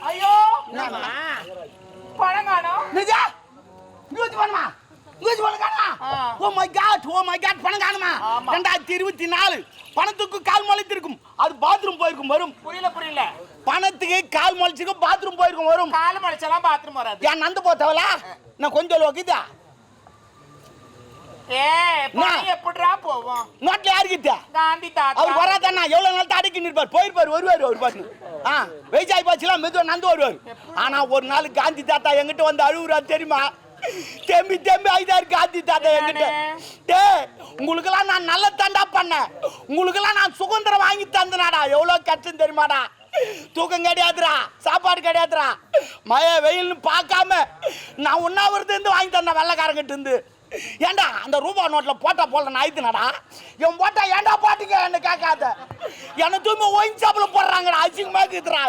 ஐயோ பணம் காணோம். நிஜா நியூஸ் பண்ணுமா நியூஸ் பண்ண காணுமா? ஓ மை காட் பணம் காணுமா? 2024 பணத்துக்கு கால் முளைத்திருக்கும், அது பாத்ரூம் போயிருக்கும் வரும். புரியல பணத்துக்கு கால் முளைச்சிருக்கும், பாத்ரூம் போயிருக்கும் வரும். கால் முளைச்சலாம் பாத்ரூம் வராது. ஏன் நந்து போத்தவளா நான் கொஞ்சம் லோக்கிதா பணம் எப்படிடா போவோம்? நோட்ல யாருக்கிட்ட காந்தி தாத்தா அவர் வராதானா? எவ்வளவு நாள் அடக்கி நிற்பார், போயிருப்பார், வருவார். அவர் பாட்டு வெயிச்சாய் பாச்சுலாம் மெதுவா நந்து வருவார். ஆனா ஒரு நாள் காந்தி தாத்தா எங்கிட்ட வந்து அழுகுறாரு தெரியுமா? தெம்பி ஆயிதாரு காந்தி தாத்தா என்கிட்ட. உங்களுக்கெல்லாம் நான் நல்ல தாண்டா பண்ணேன், உங்களுக்கெல்லாம் நான் சுதந்திரம் வாங்கி தந்தனாடா. எவ்வளவு கஷ்டம் தெரியுமாடா? தூக்கம் கிடையாதுரா, சாப்பாடு கிடையாதுரா, மழை வெயில்னு பார்க்காம நான் உண்ணாவிரதம் இருந்து வாங்கி தந்தேன் வெள்ளைக்காரங்கிட்ட இருந்து. ஏண்டா அந்த ரூபா நோட்ல போட்டா போல நான் ஆயிடுனாடா, என் போட்டா ஏண்டா போட்டீங்க என்ன கேட்காத. என்ன தூய்மை ஒயின் சாப்பிட போடுறாங்கடா, அசிங்கமா இருக்குதுடா.